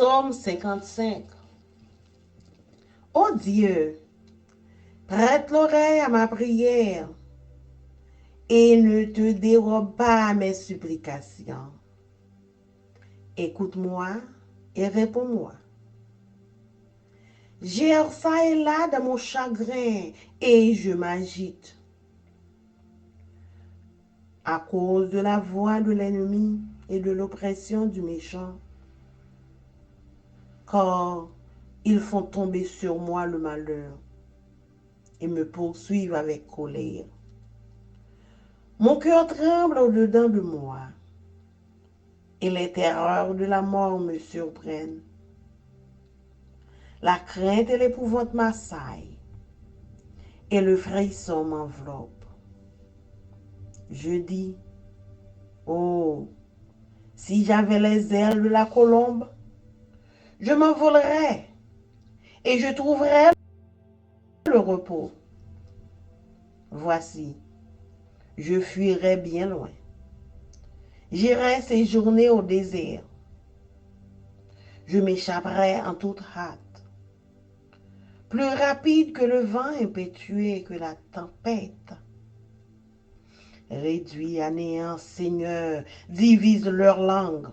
Psaume 55. Ô Dieu, prête l'oreille à ma prière et ne te dérobe pas à mes supplications. Écoute-moi et réponds-moi. J'erre ça et là dans mon chagrin et je m'agite. À cause de la voix de l'ennemi et de l'oppression du méchant, car ils font tomber sur moi le malheur et me poursuivent avec colère. Mon cœur tremble au-dedans de moi et les terreurs de la mort me surprennent. La crainte et l'épouvante m'assaillent et le frisson m'enveloppe. Je dis, oh, si j'avais les ailes de la colombe, je m'envolerais et je trouverais le repos. Voici, je fuirais bien loin. J'irais séjourner au désert. Je m'échapperais en toute hâte, plus rapide que le vent impétueux et que la tempête. Réduit à néant, Seigneur, divise leur langue,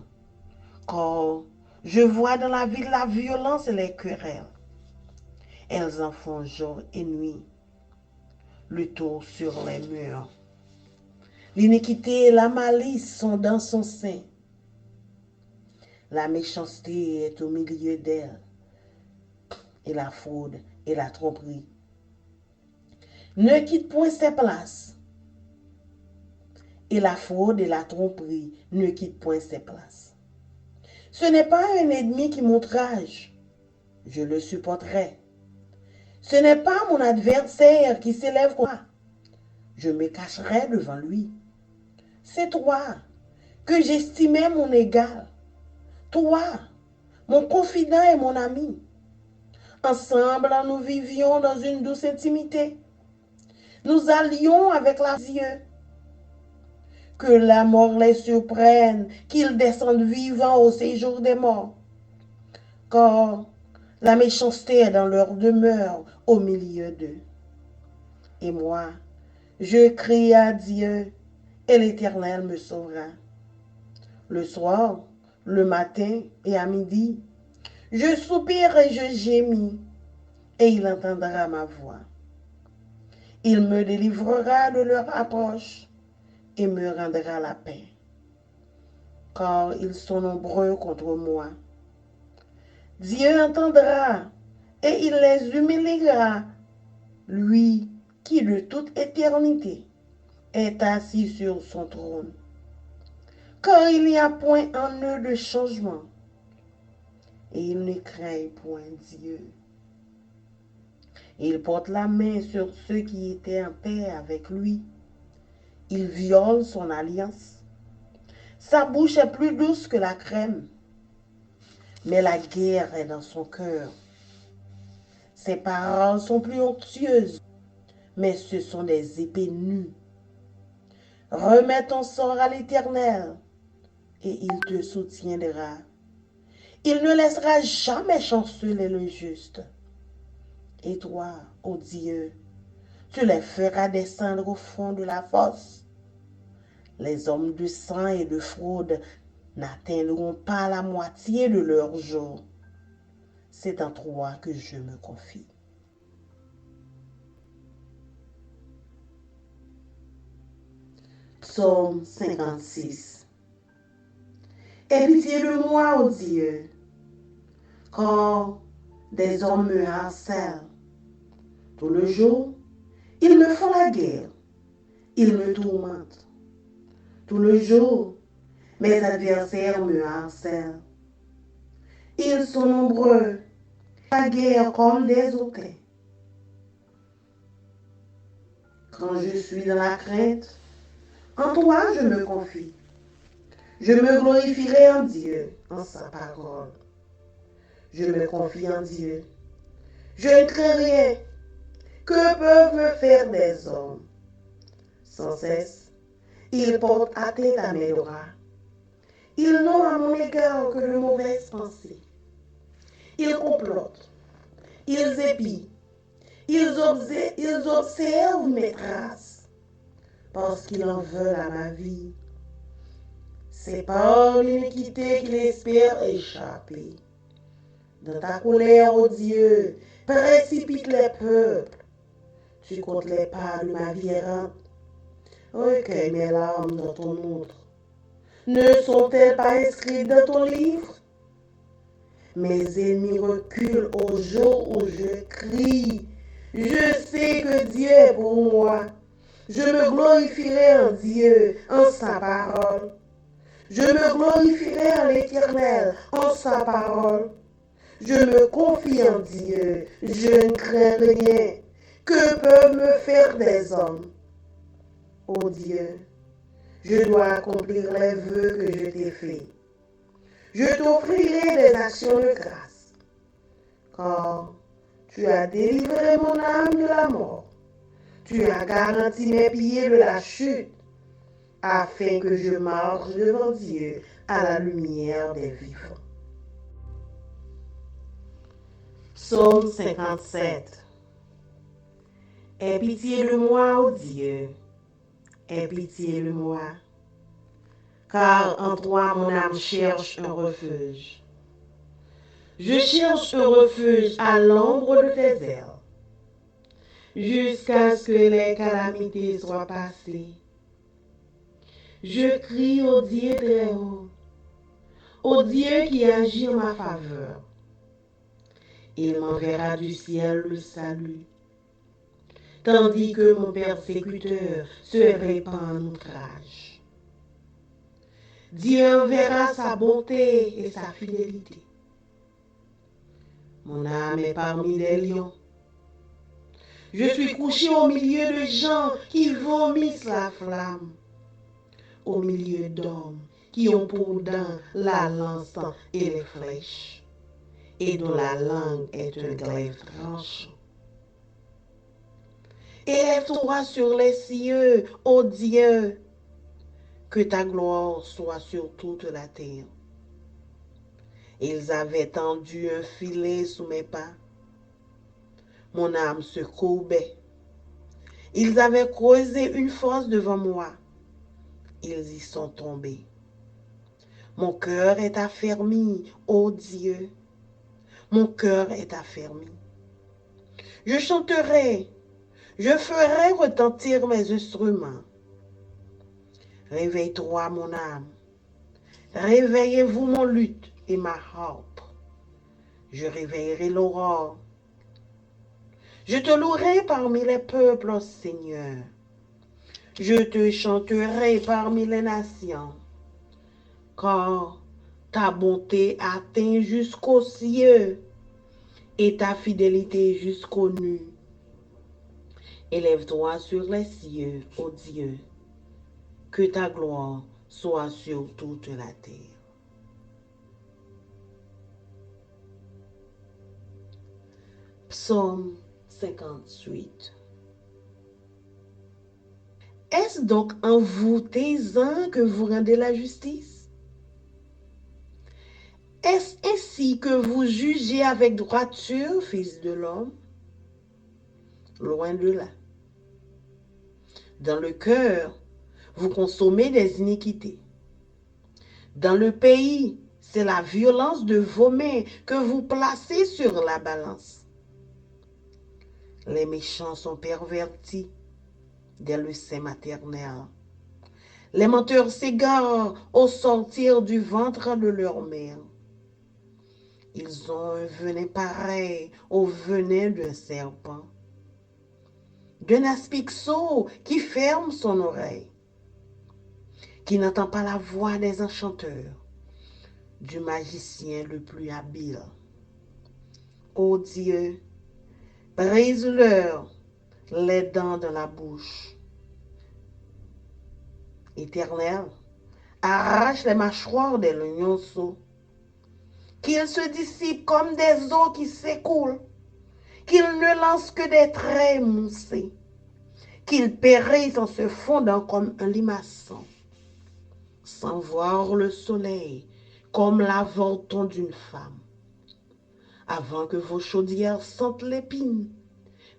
car je vois dans la ville la violence et les querelles. Elles en font jour et nuit, le tour sur les murs. L'iniquité et la malice sont dans son sein. La méchanceté est au milieu d'elle, et la fraude et la tromperie. Ne quitte point ses places. Et la fraude et la tromperie ne quittent point ses places. Ce n'est pas un ennemi qui m'outrage, je le supporterai. Ce n'est pas mon adversaire qui s'élève contre moi, je me cacherai devant lui. C'est toi que j'estimais mon égal, toi, mon confident et mon ami. Ensemble, nous vivions dans une douce intimité. Nous allions avec la Dieu. Que la mort les surprenne, qu'ils descendent vivants au séjour des morts. Car la méchanceté est dans leur demeure au milieu d'eux. Et moi, je crie à Dieu, et l'Éternel me sauvera. Le soir, le matin et à midi, je soupire et je gémis, et il entendra ma voix. Il me délivrera de leur approche et me rendra la paix. Car ils sont nombreux contre moi. Dieu entendra et il les humiliera, lui qui de toute éternité est assis sur son trône. Car il n'y a point en eux de changement et ils ne craignent point Dieu. Il porte la main sur ceux qui étaient en paix avec lui. Il viole son alliance. Sa bouche est plus douce que la crème, mais la guerre est dans son cœur. Ses paroles sont plus onctueuses, mais ce sont des épées nues. Remets ton sort à l'Éternel, et il te soutiendra. Il ne laissera jamais chanceler le juste. Et toi, ô Dieu, tu les feras descendre au fond de la fosse. Les hommes de sang et de fraude n'atteindront pas la moitié de leur jour. C'est en toi que je me confie. Psaume 56. Aie pitié de moi, ô Dieu, car des hommes me harcèlent. Tout le jour, ils me font la guerre, ils me tourmentent. Tout le jour, mes adversaires me harcèlent. Ils sont nombreux, la guerre comme des autais. Quand je suis dans la crainte, en toi je me confie. Je me glorifierai en Dieu, en sa parole. Je me confie en Dieu. Je ne crains rien. Que peuvent me faire des hommes? Sans cesse, ils portent atteinte à mes droits. Ils n'ont à mon égard que de mauvaises pensées. Ils complotent, ils épient, ils observent mes traces, parce qu'ils en veulent à ma vie. C'est par l'iniquité qu'ils espèrent échapper. Dans ta colère, ô Dieu, précipite les peuples. Tu comptes les pas de ma vie errante. Recueille mes larmes dans ton outre. Ne sont-elles pas inscrites dans ton livre? Mes ennemis reculent au jour où je crie. Je sais que Dieu est pour moi. Je me glorifierai en Dieu, en sa parole. Je me glorifierai en l'Éternel, en sa parole. Je me confie en Dieu, je ne crains rien. Que peuvent me faire des hommes? Ô Dieu, je dois accomplir les vœux que je t'ai faits. Je t'offrirai des actions de grâce, car tu as délivré mon âme de la mort. Tu as garanti mes pieds de la chute, afin que je marche devant Dieu à la lumière des vivants. Psaume 57. Aie pitié de moi, ô Dieu, aie pitié de moi, car en toi mon âme cherche un refuge. Je cherche un refuge à l'ombre de tes ailes, jusqu'à ce que les calamités soient passées. Je crie au Dieu très haut, au Dieu qui agit en ma faveur. Il m'enverra du ciel le salut, tandis que mon persécuteur se répand en outrage. Dieu enverra sa bonté et sa fidélité. Mon âme est parmi les lions. Je suis couché au milieu de gens qui vomissent la flamme, au milieu d'hommes qui ont pour dents la lance et les flèches, et dont la langue est un glaive tranchant. Élève-toi sur les cieux, ô Dieu, que ta gloire soit sur toute la terre. Ils avaient tendu un filet sous mes pas. Mon âme se courbait. Ils avaient creusé une fosse devant moi. Ils y sont tombés. Mon cœur est affermi, ô Dieu. Mon cœur est affermi. Je chanterai, je ferai retentir mes instruments. Réveille-toi, mon âme. Réveillez-vous mon luth et ma harpe. Je réveillerai l'aurore. Je te louerai parmi les peuples, Seigneur. Je te chanterai parmi les nations, car ta bonté atteint jusqu'aux cieux et ta fidélité jusqu'aux nues. Élève-toi sur les cieux, ô Dieu, que ta gloire soit sur toute la terre. Psaume 58. Est-ce donc en vous, taisant, que vous rendez la justice? Est-ce ainsi que vous jugez avec droiture, fils de l'homme? Loin de là. Dans le cœur, vous consommez des iniquités. Dans le pays, c'est la violence de vos mains que vous placez sur la balance. Les méchants sont pervertis dès le sein maternel. Les menteurs s'égarent au sortir du ventre de leur mère. Ils ont un venin pareil au venin d'un serpent, d'un aspixot qui ferme son oreille, qui n'entend pas la voix des enchanteurs, du magicien le plus habile. Ô Dieu, brise-leur les dents de la bouche. Éternel, arrache les mâchoires des lionceaux, qu'ils se dissipent comme des eaux qui s'écoulent, qu'ils ne lancent que des traits moussés, qu'ils périssent en se fondant comme un limaçon, sans voir le soleil comme l'avorton d'une femme, avant que vos chaudières sentent l'épine,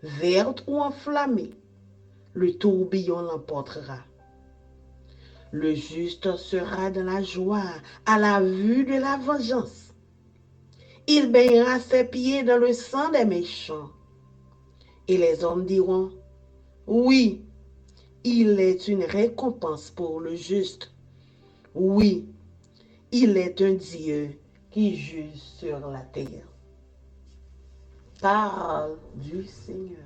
verte ou enflammée, le tourbillon l'emportera. Le juste sera dans la joie à la vue de la vengeance. Il baignera ses pieds dans le sang des méchants. Et les hommes diront, oui, il est une récompense pour le juste. Oui, il est un Dieu qui juge sur la terre. Parole du Seigneur.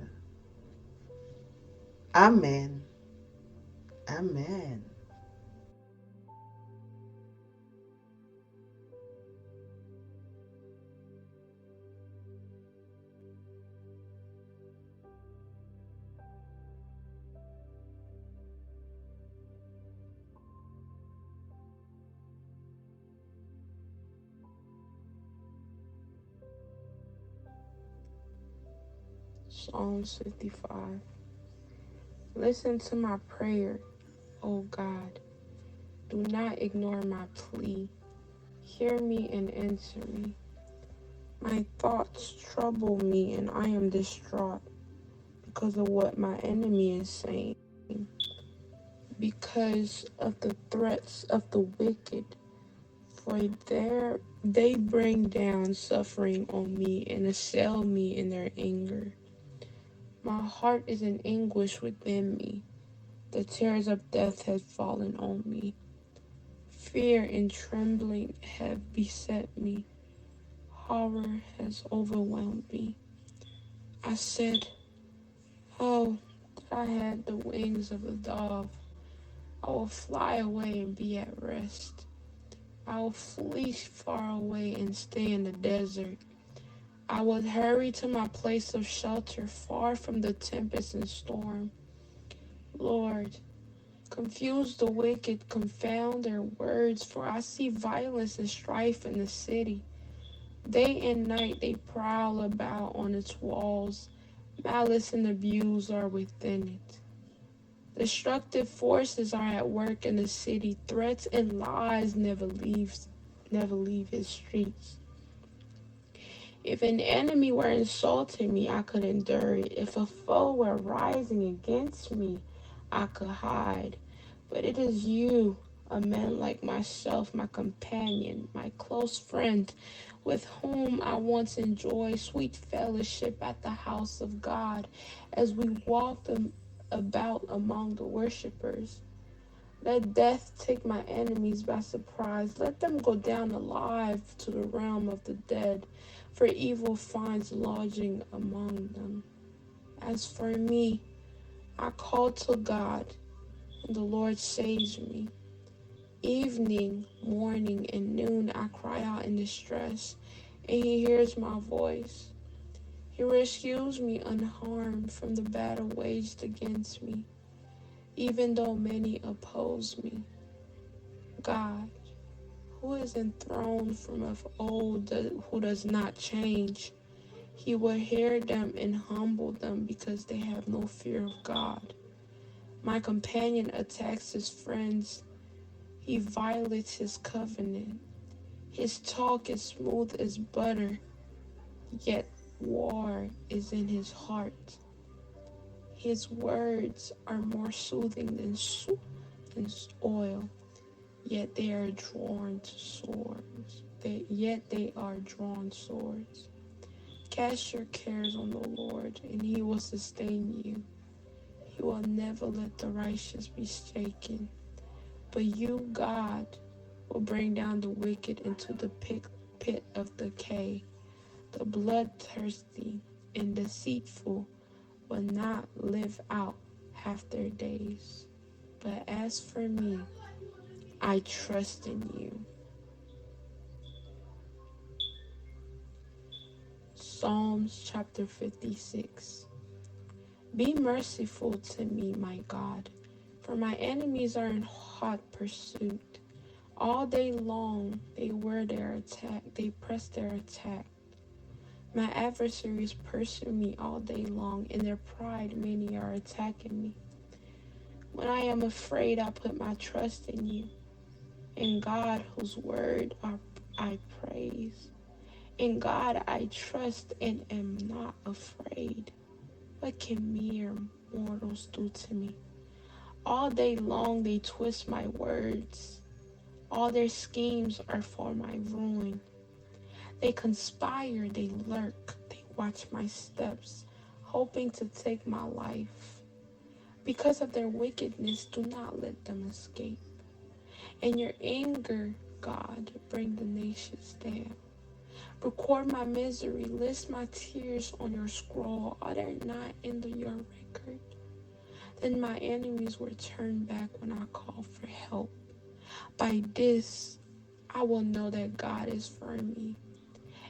Amen. Amen. Psalms 55. Listen to my prayer, O God. Do not ignore my plea. Hear me and answer me. My thoughts trouble me and I am distraught because of what my enemy is saying, because of the threats of the wicked. For they bring down suffering on me and assail me in their anger. My heart is in anguish within me. The terrors of death have fallen on me. Fear and trembling have beset me. Horror has overwhelmed me. I said, oh, that I had the wings of a dove. I will fly away and be at rest. I will flee far away and stay in the desert. I will hurry to my place of shelter, far from the tempest and storm. Lord, confuse the wicked, confound their words, for I see violence and strife in the city. Day and night they prowl about on its walls. Malice and abuse are within it. Destructive forces are at work in the city. Threats and lies never leave his streets. If an enemy were insulting me, I could endure it. If a foe were rising against me, I could hide. But it is you, a man like myself, my companion, my close friend, with whom I once enjoyed sweet fellowship at the house of God, as we walked about among the worshippers. Let death take my enemies by surprise. Let them go down alive to the realm of the dead, for evil finds lodging among them. As for me, I call to God, and the Lord saves me. Evening, morning, and noon I cry out in distress, and he hears my voice. He rescues me unharmed from the battle waged against me, even though many oppose me. God, who is enthroned from of old, who does not change, he will hear them and humble them because they have no fear of God. My companion attacks his friends. He violates his covenant. His talk is smooth as butter, yet war is in his heart. His words are more soothing than oil, yet they are drawn to swords. Yet they are drawn swords. Cast your cares on the Lord, and he will sustain you. He will never let the righteous be shaken. But you, God, will bring down the wicked into the pit of decay. The bloodthirsty and deceitful will not live out half their days. But as for me, I trust in you. Psalms chapter 56. Be merciful to me, my God, for my enemies are in hot pursuit. All day long they press their attack. My adversaries pursue me all day long. In their pride many are attacking me. When I am afraid, I put my trust in you, in God whose word I praise. In God I trust and am not afraid. What can mere mortals do to me? All day long they twist my words. All their schemes are for my ruin. They conspire, they lurk, they watch my steps, hoping to take my life. Because of their wickedness, do not let them escape. In your anger, God, bring the nations down. Record my misery, list my tears on your scroll. Are they not in your record? Then my enemies will turn back when I call for help. By this, I will know that God is for me.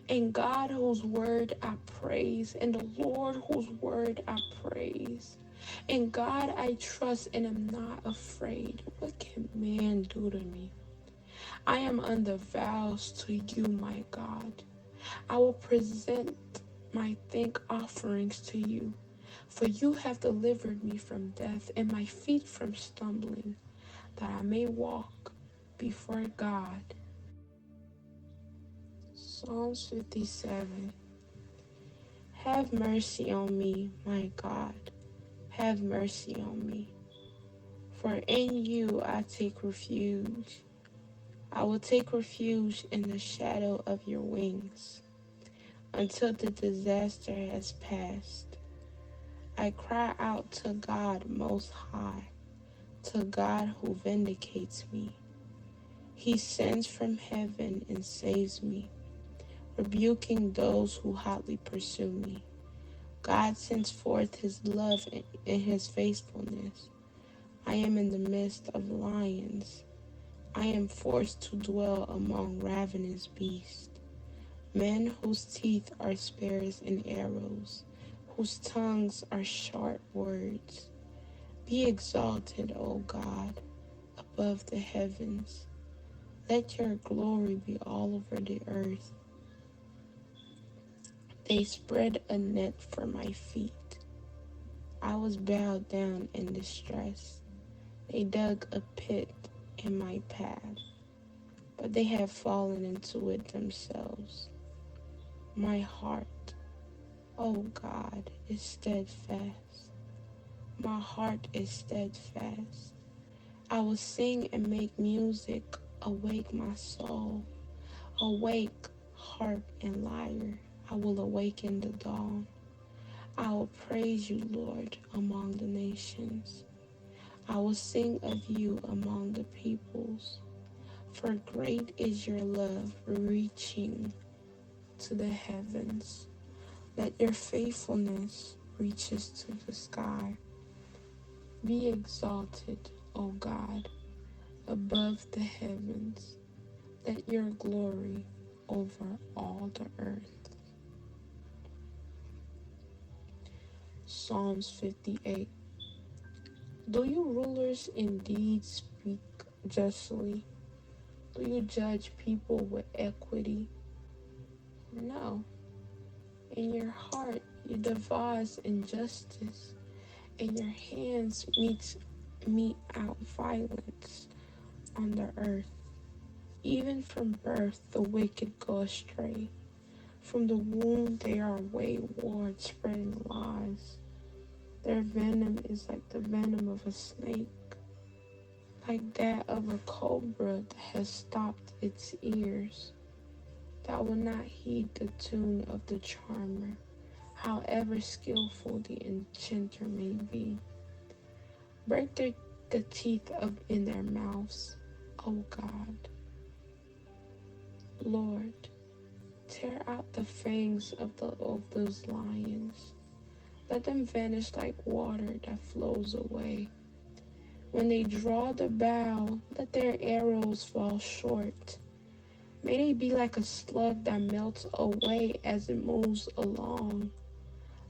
And God whose word I praise, and the Lord whose word I praise. In God I trust and am not afraid. What can man do to me? I am under vows to you, my God. I will present my thank offerings to you, for you have delivered me from death and my feet from stumbling, that I may walk before God. Psalms 57. Have mercy on me, my God. Have mercy on me. For in you I take refuge. I will take refuge in the shadow of your wings until the disaster has passed. I cry out to God Most High, to God who vindicates me. He sends from heaven and saves me, rebuking those who hotly pursue me. God sends forth his love and his faithfulness. I am in the midst of lions. I am forced to dwell among ravenous beasts, men whose teeth are spears and arrows, whose tongues are sharp words. Be exalted, O God, above the heavens. Let your glory be all over the earth. They spread a net for my feet. I was bowed down in distress. They dug a pit in my path, but they have fallen into it themselves. My heart, O God, is steadfast. My heart is steadfast. I will sing and make music. Awake, my soul. Awake, harp and lyre. I will awaken the dawn. I will praise you, Lord, among the nations. I will sing of you among the peoples. For great is your love, reaching to the heavens. Let your faithfulness reaches to the sky. Be exalted, O God, above the heavens. Let your glory over all the earth. Psalms 58. Do you rulers indeed speak justly? Do you judge people with equity? No. In your heart you devise injustice, and your hands mete out violence on the earth. Even from birth the wicked go astray. From the womb they are wayward, spreading lies. Their venom is like the venom of a snake, like that of a cobra that has stopped its ears, that will not heed the tune of the charmer, however skillful the enchanter may be. Break the teeth in their mouths, O God. Lord, tear out the fangs of those lions. Let them vanish like water that flows away. When they draw the bow, let their arrows fall short. May they be like a slug that melts away as it moves along,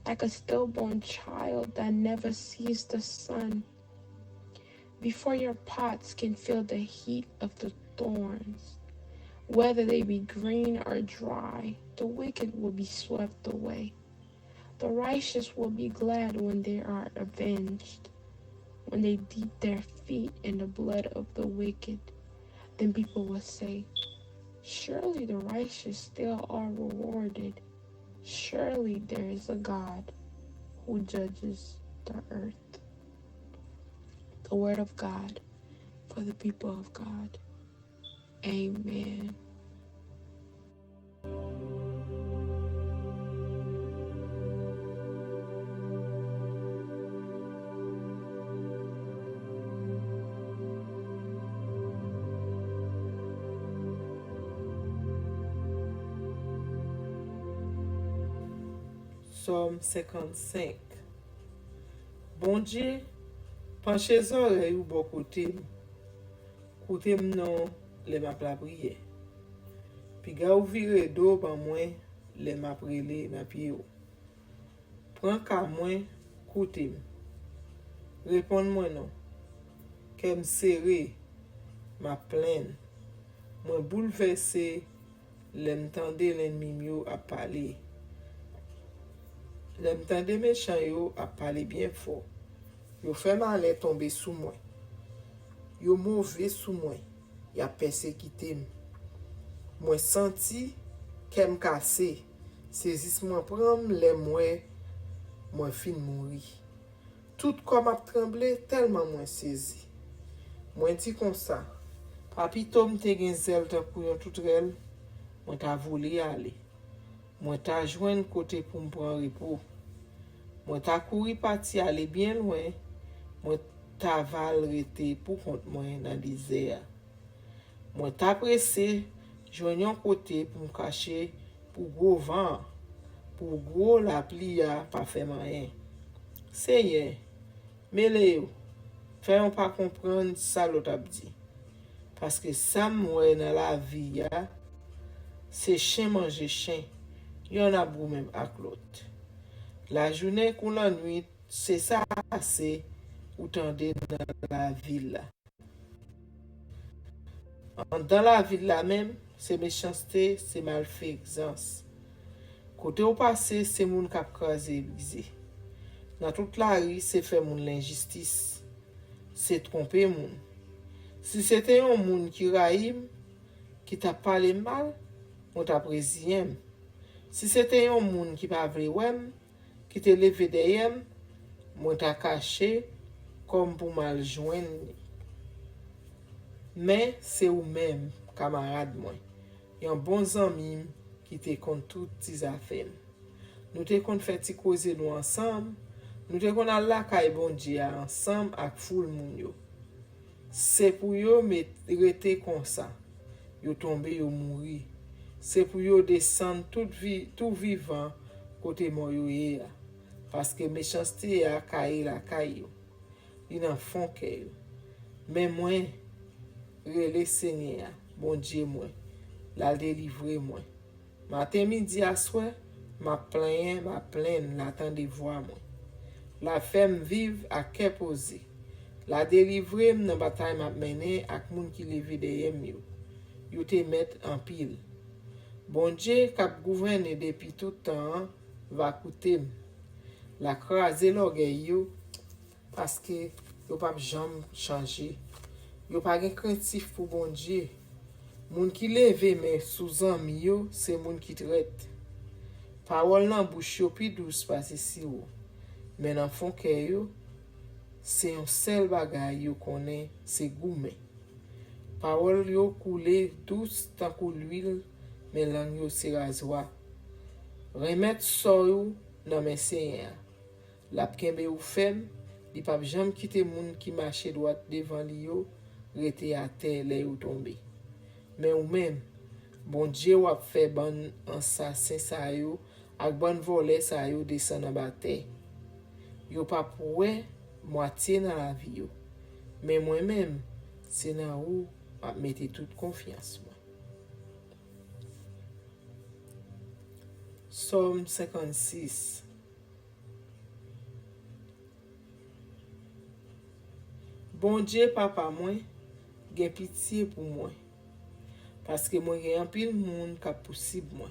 like a stillborn child that never sees the sun. Before your pots can feel the heat of the thorns, whether they be green or dry, the wicked will be swept away. The righteous will be glad when they are avenged, when they dip their feet in the blood of the wicked. Then people will say, Surely the righteous still are rewarded. Surely there is a God who judges the earth. The word of God for the people of God. Amen. Somme 55. Bon Dieu, penche zorey ou bon kote m, kote m non le map la priye. Pi ga ou vire do ban mwen le map rele nan piye ou. Pran ka mwen kote m. Repon mwen non. Kem sere, ma plen. Mwen bouleverse lem tande l'ennemi yo a pale. Lem tande méchant yo a pale bien fort. Yo fè malè tombe sou mwen. Yo mauvais sou mwen. Ya persécuté m. Mwen senti kem kase. Sezisman pran le mwen fin mouri. Tout kom ap tremble telman mwen sezi. Mwen ti kon sa. Papi tom te gen zel tan pou yon toutrel. Mwen ta vole ale. Mwen ta jwen kote pou m pran repos. Mwen ta kouri pati ale bien loin. Mwen ta val rete pou kont mwen nan dizea. Mwen ta presse jwen yon kote pou m kache pou gros van. Pour gros la plia pa fe mayen. Seye, mele yo, fè yon pa kompren sa lot ap di. Paske sa mwen nan la vi ya, se chen manje chen, yon ap brou même ak lot. La jounen kou la nuit, se sa ase ou tande dans la ville la. Dans la ville la même, se méchanceté, se malfaisance. Kote ou pase, se moun kap kraze bize. Dans toute la ri, se fè moun l'injustice. Se trompe moun. Si c'était yon moun ki raïm, ki t'a pale mal, on t'a preziyem. Si c'était yon moun ki pa vle wèm, ki te leve deyem, mwen ta kache kom pou mal jwen. Men, se ou même, kamarade mwen. Yon bon zanmim ki te kont tout ti zafem. Nou te kont fè ti koze nou ansam, nou te kon al la kay bon Diya ansam ak foul moun yo. Se pou yo rete kon sa, yo tombe yo mouri. Se pou yo desan tout vivan kote moun yo ye ya. Paske méchanceté ya kaye la kaye yo. Li nan fon ke yo. Men mwen, rele Seigneur ya, bon Dieu mwen, la délivre mwen. Matin midi aswe, ma plen la tande voix mwen. La femme vive à ke posé. La délivre m nan batay m'a mené ak moun ki leve deyem yo. Yo te met en pile. Bon Dieu kap gouverne depi tout temps va koute m. La krase l'orgueil yo paske yo pa jam chanje. Yo pa gen krentif pou bon Dieu. Moun ki leve men sou zanmi yo, se moun ki tret. Parol nan bouche yo pi douce pase si yo. Men nan fon ke yo, se yon sel bagay yo konen, se goumen. Parol yo koule douce tan kou l'huile, men lang yo se razwa. Remet so yo nan men Seigneur. Lap kenbe ou fem, li pap jam kite moun ki mache droit devan li yo, rete a terre le yo tombe. Men ou men, bon Dieu wap fe ban ansasin sa yo, ak ban vole sa yo desan nan batay. Yo pa pouwe moitié nan la vi yo. Men mwen men, se nan ou ap mette tout konfians mwen. Somme 56. Bon Dieu papa mwen, gen pitié pou mwen. Paske mwen gen anpil moun kap pousib mwen.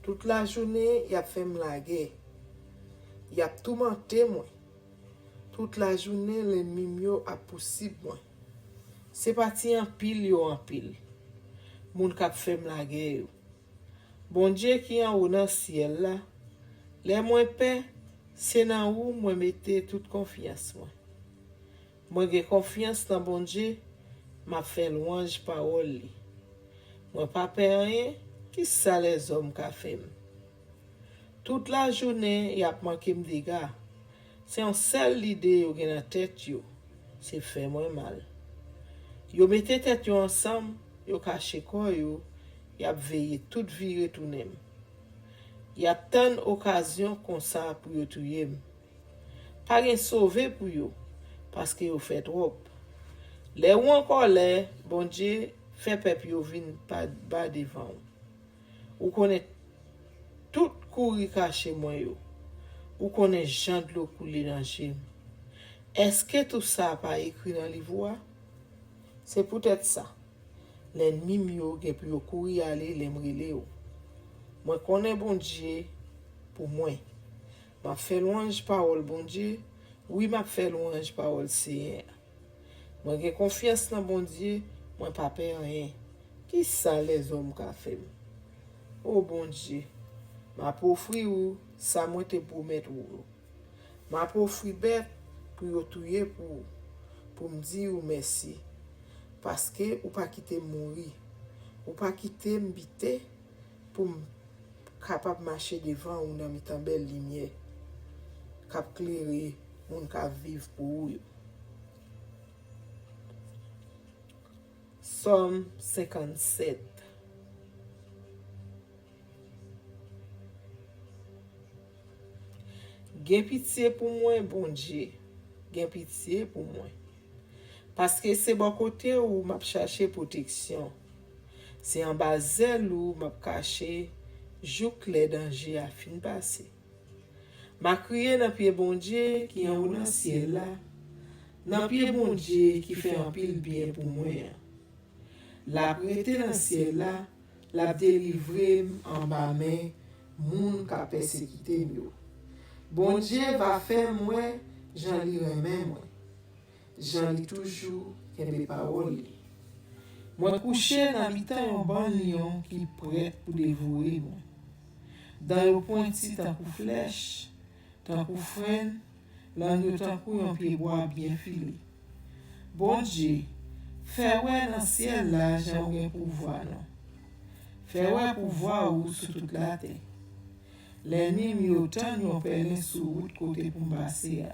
Tout la journée, yap fèm lage. Yap toumante mwen. Tout la journée, l'ennemi yo ap pousib mwen. Se pati anpil yo anpil. moun kap fem la guerre yo. Bon Dieu qui en haut dans ciel là, les moins paix, c'est dans où moi mette toute confiance moi. Moi j'ai confiance dans bon Dieu, m'a fait louange parole li. Moi pas peur rien, qui ça les hommes qu'a fait. Toute la journée, y a manqué me dégâts. C'est une seule idée yo gen dans tête yo, c'est faire moi mal. Yo mette tête yo ensemble, yo caché quoi yo, y a veillé toute vie retourner. Y a tant d'occasions comme ça pour yo tuer. Pas rien sauver pour yo parce que yo fait trop. Les ou encore les, bon Dieu, fait peuple yo vinn pas devant. Ou connaît tout courir caché moi yo. Ou connaît Jean de l'eau couler dans Jim. Est-ce que tout ça pas écrit dans le livre? C'est peut-être ça. L'ennemi mio gen pour courir aller l'aimer yo. Moi connais bon Dieu pour moi. M'a fait louange parole bon Dieu. Oui, m'a fait louange parole Seigneur. Moi j'ai confiance dans bon Dieu, moi pas peur rien. Qui ça les hommes qu'a fait? Oh bon Dieu. M'a offri ou ça moi te promettre ou. M'a offri bête pour yo tuer pour me dire ou merci parce que ou pas quitter mourir. Ou pas quitter m'bité pour capable marcher devant ou dans mitan belle lumière. Cap clairer moun ka vivre pour ou. Somme 57. Gen pitié pour moi, bon Dieu. Gen pitié pour moi. Parce que c'est bon côté où m'a cherché protection. C'est en bas zèle où m'a caché jouk les dangers à fin passé. M'a crié dans pied bon Dieu qui en haut dans ciel là. Dans pied bon Dieu qui fait un pile bien pour moi. La prêté dans ciel là, la délivré en bas main moun ka persécuté yo. Bon Dieu va faire moi, j'en li remen moi. J'en li toujours kembe parole li. Moi couché dans mi-temps un bon lion qui prêt pour dévorer moi. Dans le pointi tant pour flèche, tant pour freine, langue tant pour un pied bois bien filé. Bon Dieu, fais ouais dans ciel là, j'ai aucun pouvoir non. Fais ouais pouvoir ou sur toute la terre. L'ennemi mi autant yon pèlin sous route côté pour m'passer.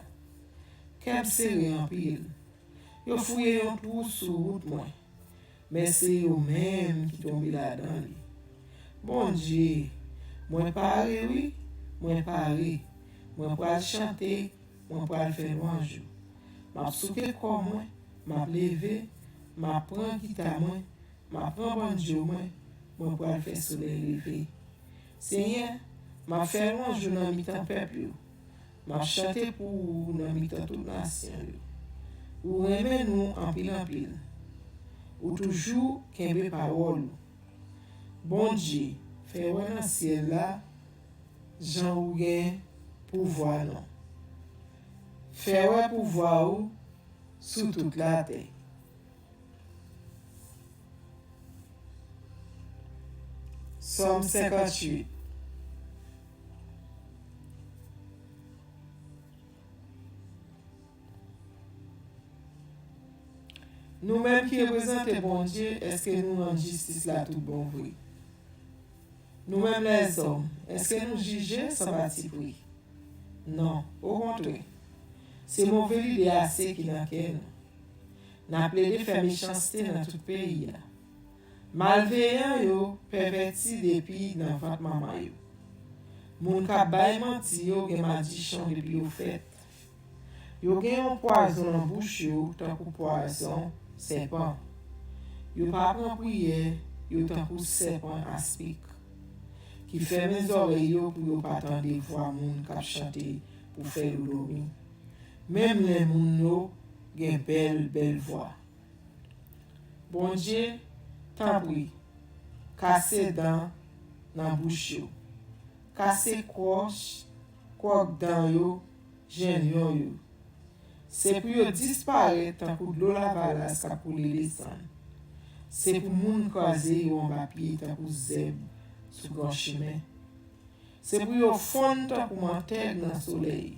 Kèm serré en pile. Yo fouye yon trou sous route moi. Mais c'est yo même qui tombe là-dedans li. Bon Dieu, moi paré oui, moi paré. Moi pral chanter, moi pral faire louange. M'a souke corps moi, m'a levé, m'a prend guitare moi, m'a prend banjo moi pral faire soleil lever. Seigneur, m'a fait louange dans mi-temps peuple yo. M'a chanté pour dans mi-temps toute nation yo. Ou remen nous en pile. Ou toujours kembe parole. Bon Dieu, fait ouais dans ciel là, Jean ou gen pouvoir non. Fait ouais pouvoir ou sous toute la terre. Somme 58. Nous-mêmes qui représentons bon Dieu, est-ce que nous rendons justice là tout bon vrai? Nous-mêmes les hommes, est-ce que nous jugeons sans bâti prix? Non, au contraire. C'est mauvais l'idée assez qui n'a qu'elle. N'a plaidé faire méchanceté dans tout pays. Malveillant yo, perverti depuis dans votre maman yo. Moun ka bay menti yo gen madichon depuis yo fait. Yo gen un poison en bouche yo, tant que poison serpent. Yo pas prend prière, yo tant que serpent aspic. Qui ferme les oreilles yo pour yo pas attendre voir moun k'ap chanter pour faire yo dormir. Même les moun yo gen belle voix. Bon Dieu, tant pis, cassez dents dans bouche yo. Cassez croche dans yo, gen yo. C'est pour yo disparaître tant que l'eau la valasse ka pour les descendre. c'est pour moun croiser yo en bas pied tant pour zèbre sous grand chemin. C'est pour yo fondre tant pour manter dans soleil.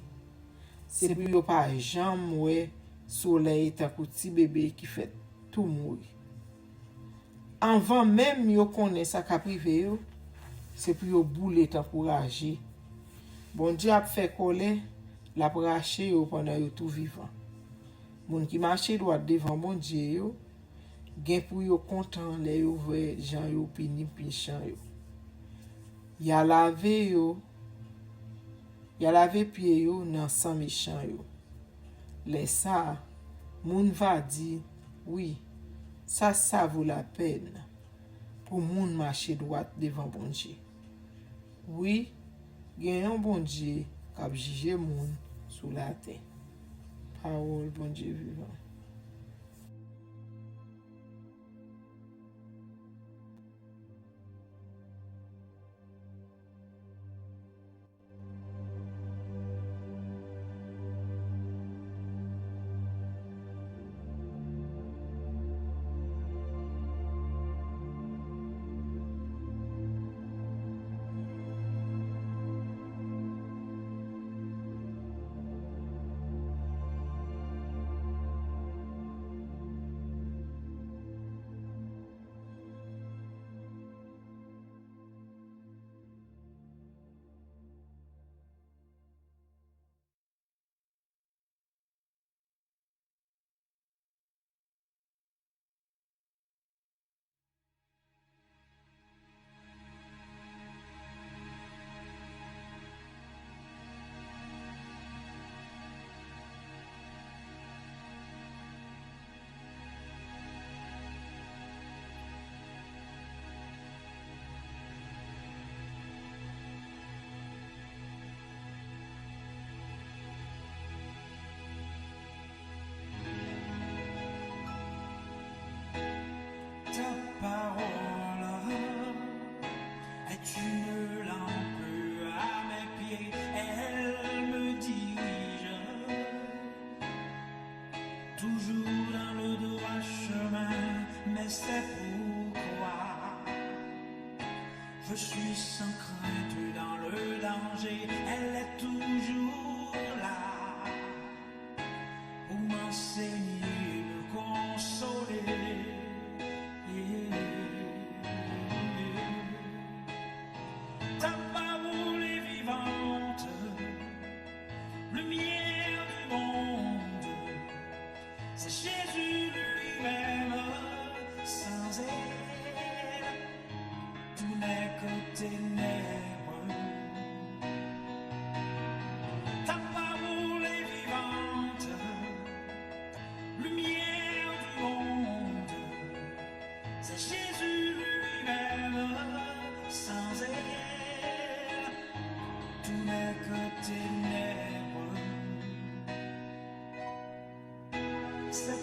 C'est pour yo pas jamais ouais soleil tant pour petit bébé qui fait tout mourir. Avant même yo connaît ça ka privé yo, c'est pour yo bouler tant pour rager. Bon Dieu a fait coller la racher yo pendant yo tout vivant. Moun qui marche droit devant bon Dieu yo, gen pour yo content les yo vrai gens yo pini pichant yo. Ya lavé yo, ya lavé pied yo dans sang méchant yo. Les ça, moun va dire oui, ça vaut la peine pour moun marcher droit devant bon Dieu. Oui, gen un bon Dieu qui juge moun sous la terre. Parole bon Dieu vivant. Ta parole est une lampe à mes pieds, elle me dirige toujours dans le droit chemin, mais c'est pourquoi je suis sans crainte dans le danger, elle est toujours là pour m'enseigner, me consoler. Ta parole est vivante, lumière du monde, c'est Jésus lui-même, sans elle, tout n'est que ténèbres. Ta parole est vivante, lumière du monde, c'est Jésus lui-même, sans elle, tout n'est que ténèbres. C'est